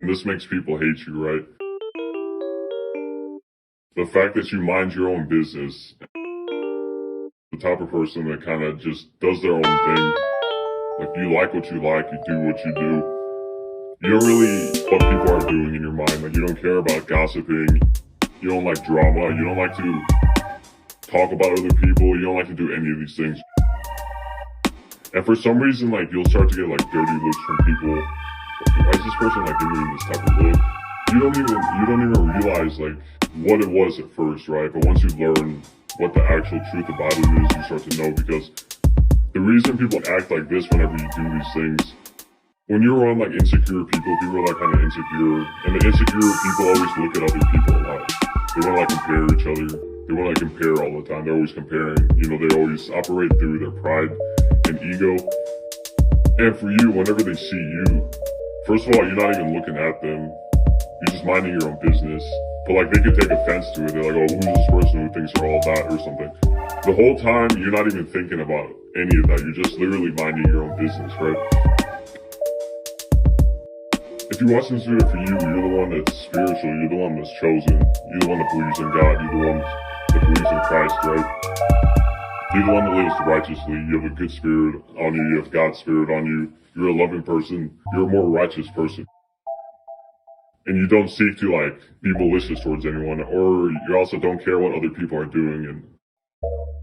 And this makes people hate you, right? The fact that you mind your own business, the type of person that kind of just does their own thing. Like, you like what you like, you do what you do. You don't really what people are doing in your mind. Like, you don't care about gossiping. You don't like drama. You don't like to talk about other people. You don't like to do any of these things. And for some reason, like, you'll start to get like dirty looks from people. Why is this person like giving me this type of look? You don't even realize like what it was at first, right? But once you learn what the actual truth about it is, you start to know. Because the reason people act like this whenever you do these things, when you're around like insecure people are like kind of insecure, and the insecure people always look at other people a lot. They want to like compare each other. They want to like compare all the time. They're always comparing. You know, they always operate through their pride and ego. And for you, whenever they see you, first of all, you're not even looking at them. You're just minding your own business. But like, they could take offense to it. They're like, oh, who's this person who thinks they're all that or something? The whole time, you're not even thinking about any of that. You're just literally minding your own business, right? If you watch this video for you, you're the one that's spiritual. You're the one that's chosen. You're the one that believes in God. You're the one that believes in Christ, right? You're the one that lives righteously. You have a good spirit on you. You have God's spirit on you. You're a loving person. You're a more righteous person. And you don't seek to like be malicious towards anyone, or you also don't care what other people are doing, and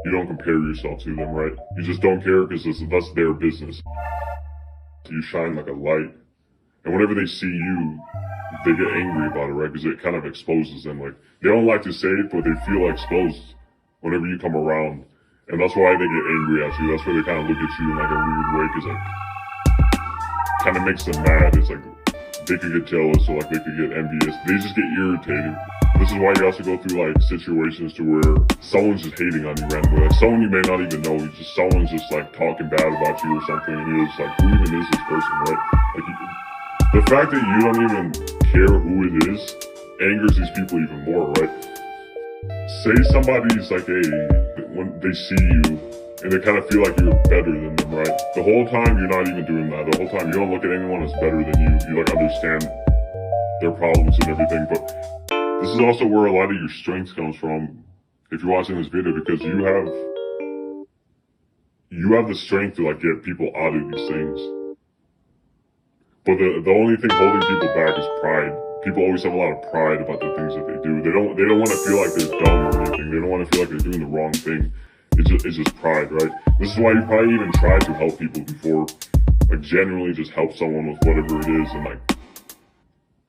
you don't compare yourself to them, right? You just don't care because that's their business. You shine like a light, and whenever they see you, they get angry about it, right? Because it kind of exposes them. Like, they don't like to say it, but they feel exposed whenever you come around. And that's why they get angry at you. That's why they kind of look at you in like a weird way, because like, kind of makes them mad. It's like, they could get jealous, or like they could get envious. They just get irritated. This is why you also go through like situations to where someone's just hating on you randomly. Like, someone you may not even know, someone's just like talking bad about you or something, and you're just like, who even is this person, right? Like, the fact that you don't even care who it is angers these people even more, right? Say somebody's like when they see you and they kind of feel like you're better than them, right? The whole time you're not even doing that. The whole time you don't look at anyone as better than you. You like understand their problems and everything. But this is also where a lot of your strength comes from if you're watching this video, because you have the strength to like get people out of these things. But the only thing holding people back is pride. People always have a lot of pride about the things that they do. They don't want to feel like they're dumb or anything. They don't want to feel like they're doing the wrong thing. It's just pride, right? This is why you probably even try to help people before, like, genuinely just help someone with whatever it is, and like,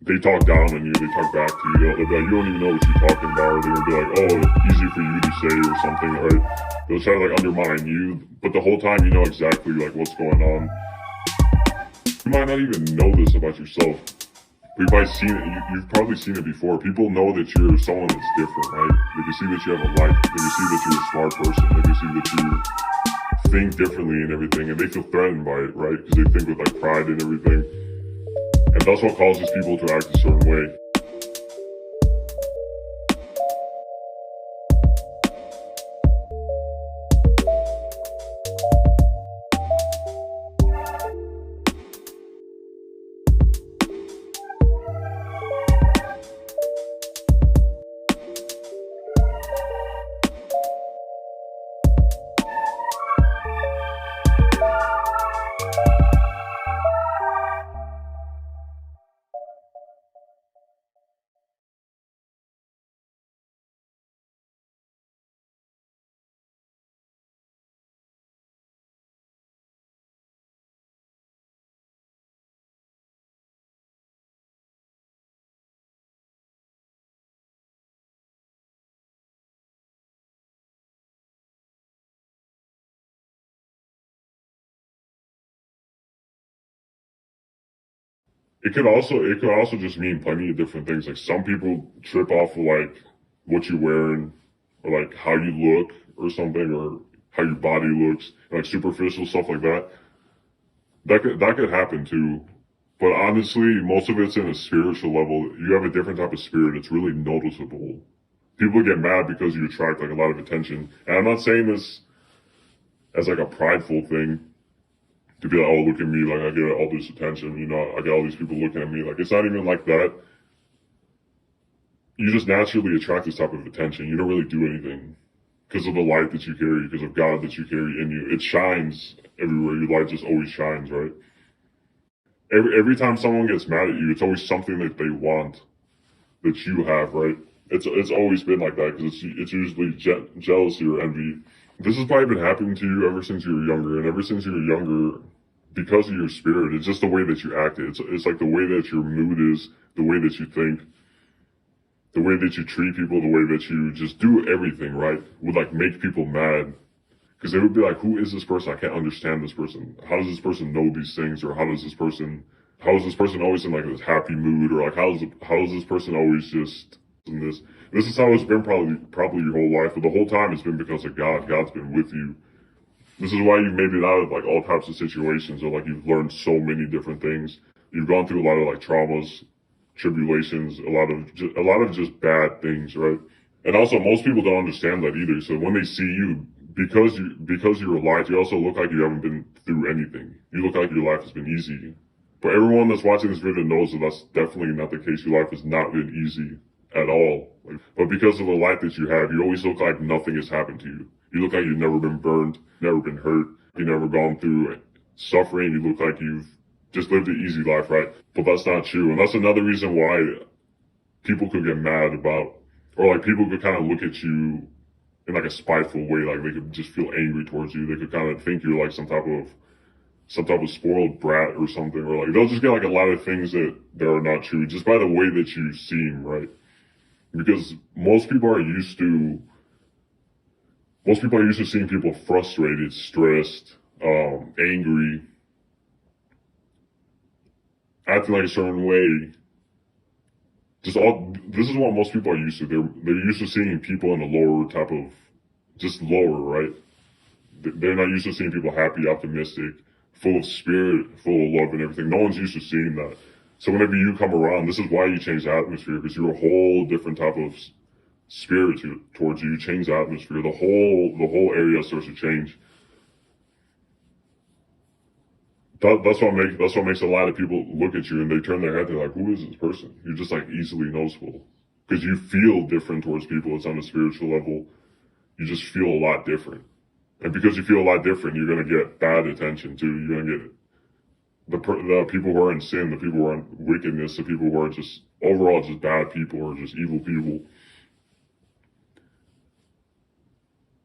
they talk down on you, they talk back to you, they'll be like, you don't even know what you're talking about, or they're gonna be like, oh, easy for you to say or something, right? They'll try to like undermine you, but the whole time you know exactly like what's going on. You might not even know this about yourself. You've probably seen it before. People know that you're someone that's different, right? They can see that you have a life. They can see that you're a smart person. They can see that you think differently and everything, and they feel threatened by it, right? Because they think with like pride and everything. And that's what causes people to act a certain way. It could also just mean plenty of different things. Like, some people trip off of like what you're wearing, or like how you look or something, or how your body looks, like superficial stuff like that. That could happen too. But honestly, most of it's in a spiritual level. You have a different type of spirit. It's really noticeable. People get mad because you attract like a lot of attention. And I'm not saying this as like a prideful thing. to be like, oh, look at me, like I get all this attention, you know, I get all these people looking at me. Like it's not even like that. You just naturally attract this type of attention. You don't really do anything because of the light that you carry, because of God that you carry in you. It shines everywhere. Your light just always shines, right? Every time someone gets mad at you, it's always something that they want that you have, right? It's always been like that because it's usually jealousy or envy. This has probably been happening to you ever since you were younger, and ever since you were younger, because of your spirit, it's just the way that you act. It's like the way that your mood is, the way that you think, the way that you treat people, the way that you just do everything, right? Would like make people mad. Because they would be like, who is this person? I can't understand this person. How does this person know these things? Or how is this person always in like this happy mood? Or like, how is this person always just in this? This is how it's been probably your whole life. But the whole time it's been because of God. God's been with you. This is why you've made it out of like all types of situations, or like you've learned so many different things. You've gone through a lot of like traumas, tribulations, a lot of just bad things, right? And also most people don't understand that either. So when they see you, because you're alive, you also look like you haven't been through anything. You look like your life has been easy. But everyone that's watching this video knows that that's definitely not the case. Your life has not been easy at all. But because of the light that you have, you always look like nothing has happened to you. You look like you've never been burned, never been hurt, you've never gone through suffering. You look like you've just lived an easy life, right? But that's not true. And that's another reason why people could get mad about, or like people could kind of look at you in like a spiteful way, like they could just feel angry towards you. They could kind of think you're like some type of spoiled brat or something, or like they'll just get like a lot of things that are not true just by the way that you seem, right? Because most people are used to seeing people frustrated, stressed, angry, acting like a certain way. This is what most people are used to. They're used to seeing people in a lower type of, just lower, right? They're not used to seeing people happy, optimistic, full of spirit, full of love and everything. No one's used to seeing that. So whenever you come around, this is why you change the atmosphere, because you're a whole different type of spirit towards you. You change the atmosphere. The whole area starts to change. That's what makes a lot of people look at you and they turn their head. They're like, who is this person? You're just like easily noticeable because you feel different towards people. It's on a spiritual level. You just feel a lot different. And because you feel a lot different, you're going to get bad attention too. You're going to get the people who are in sin, the people who are in wickedness, the people who are just overall just bad people or just evil people.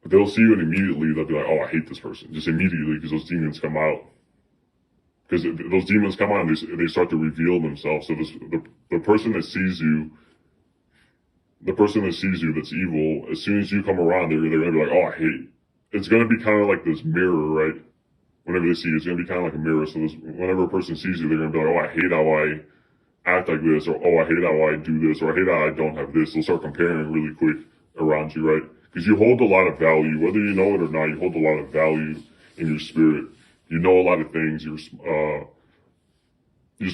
They'll see you and immediately they'll be like, oh, I hate this person. Just immediately, because those demons come out. Because those demons come out and they start to reveal themselves. So the person that sees you that's evil, as soon as you come around, they're going to be like, oh, I hate. It's going to be kind of like this mirror, right? Whenever they see you, it's going to be kind of like a mirror. So whenever a person sees you, they're going to be like, oh, I hate how I act like this, or oh, I hate how I do this, or I hate how I don't have this. They'll start comparing really quick around you, right? Because you hold a lot of value, whether you know it or not. You hold a lot of value in your spirit. You know a lot of things. You're just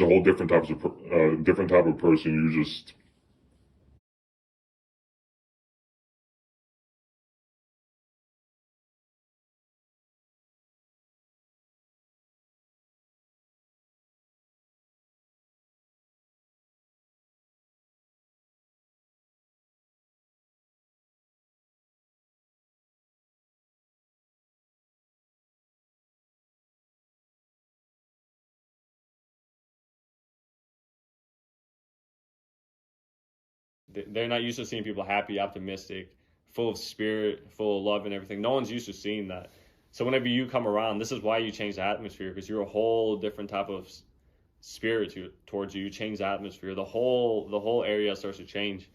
a whole different type of person. You just They're not used to seeing people happy, optimistic, full of spirit, full of love and everything. No one's used to seeing that. So whenever you come around, this is why you change the atmosphere, because you're a whole different type of spirit towards you. You change the atmosphere. The whole area starts to change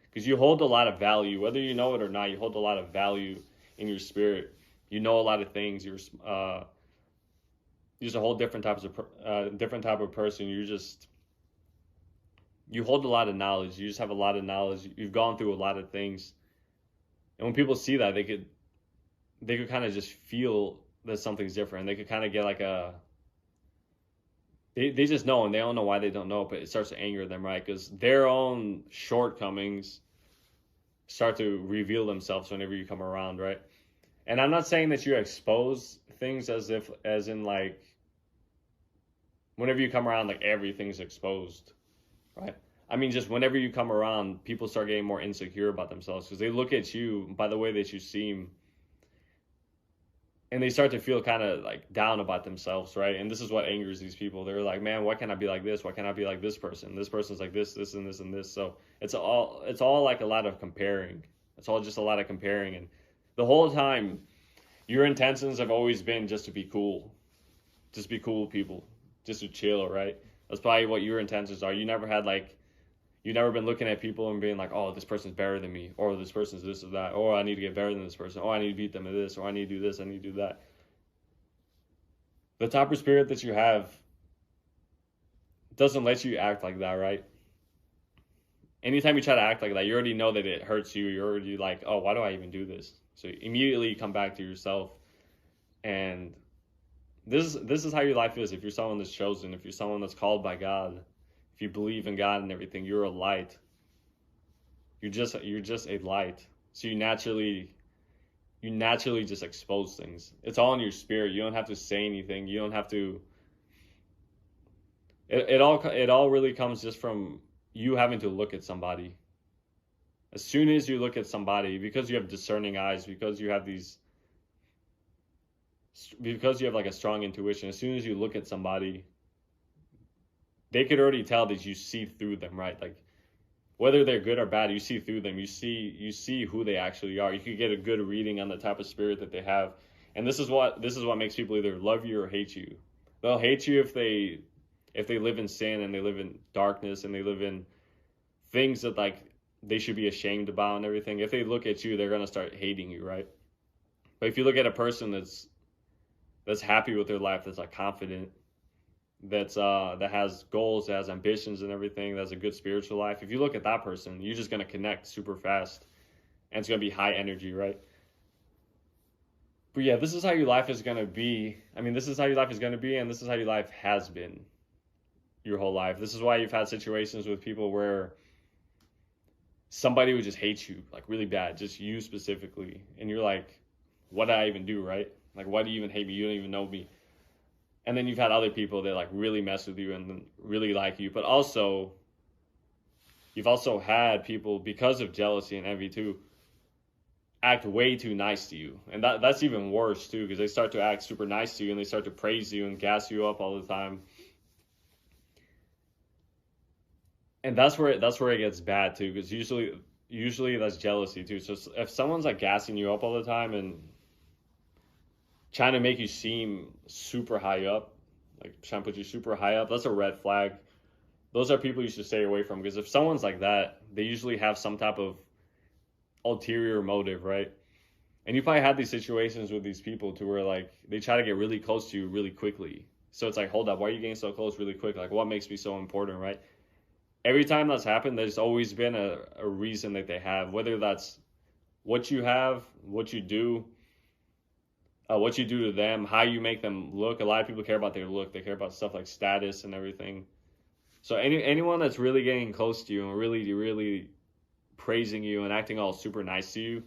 because you hold a lot of value, whether you know it or not. You hold a lot of value in your spirit. You know a lot of things. You're just a whole different different type of person. You hold a lot of knowledge. You just have a lot of knowledge. You've gone through a lot of things. And when people see that, they could kind of just feel that something's different. They could kind of get like they just know, and they don't know why they don't know, but it starts to anger them, right? Because their own shortcomings start to reveal themselves whenever you come around, right? And I'm not saying that you expose things as in like, whenever you come around, like everything's exposed, right? I mean, just whenever you come around, people start getting more insecure about themselves because they look at you by the way that you seem, and they start to feel kind of like down about themselves, right? And this is what angers these people. They're like, man, why can't I be like this? Why can't I be like this person? This person's like this and this and this. So it's all like a lot of comparing. It's all just a lot of comparing, and the whole time, your intentions have always been just to be cool, just be cool with people, just to chill, right? That's probably what your intentions are. You never been looking at people and being like, oh, this person's better than me, or this person's this or that, or I need to get better than this person, or I need to beat them at this, or I need to do this, I need to do that. The type of spirit that you have doesn't let you act like that, right? Anytime you try to act like that, you already know that it hurts you. You're already like, oh, why do I even do this? So immediately you come back to yourself. And this is how your life is. If you're someone that's chosen, if you're someone that's called by God, if you believe in God and everything, you're a light. You're just a light. So you naturally just expose things. It's all in your spirit. You don't have to say anything. You don't have to. It all really comes just from you having to look at somebody. As soon as you look at somebody, because you have discerning eyes, because you have like a strong intuition, as soon as you look at somebody, they could already tell that you see through them, right? Like whether they're good or bad, you see through them. You see who they actually are. You could get a good reading on the type of spirit that they have. And this is what makes people either love you or hate you. They'll hate you if they live in sin and they live in darkness and they live in things that like they should be ashamed about and everything. If they look at you, they're going to start hating you, right? But if you look at a person that's happy with their life, that's like confident, that has goals, that has ambitions and everything, that has a good spiritual life, if you look at that person, you're just going to connect super fast and it's going to be high energy, right? But yeah, this is how your life is going to be. I mean, this is how your life is going to be, and this is how your life has been your whole life. This is why you've had situations with people where somebody would just hate you like really bad, just you specifically, and you're like, what did I even do, right? Like, why do you even hate me? You don't even know me. And then you've had other people that like really mess with you and really like you, but also you've also had people, because of jealousy and envy too, act way too nice to you. And that's even worse too, because they start to act super nice to you and they start to praise you and gas you up all the time. And that's where it gets bad too, because usually that's jealousy too. So if someone's like gassing you up all the time and trying to make you seem super high up, like trying to put you super high up, that's a red flag. Those are people you should stay away from, because if someone's like that, they usually have some type of ulterior motive, right? And you probably had these situations with these people to where like they try to get really close to you really quickly. So it's like, hold up, why are you getting so close really quick? Like, what makes me so important, right? Every time that's happened, there's always been a reason that they have, whether that's what you have, what you do to them, how you make them look. A lot of people care about their look. They care about stuff like status and everything. So anyone that's really getting close to you and really, really praising you and acting all super nice to you,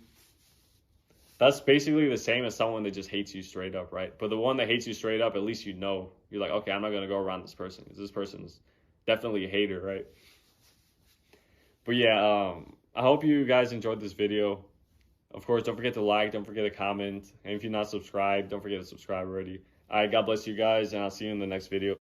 that's basically the same as someone that just hates you straight up, right? But the one that hates you straight up, at least you know. You're like, okay, I'm not going to go around this person because this person's definitely a hater, right? But yeah, I hope you guys enjoyed this video. Of course, don't forget to like, don't forget to comment. And if you're not subscribed, don't forget to subscribe already. All right, God bless you guys, and I'll see you in the next video.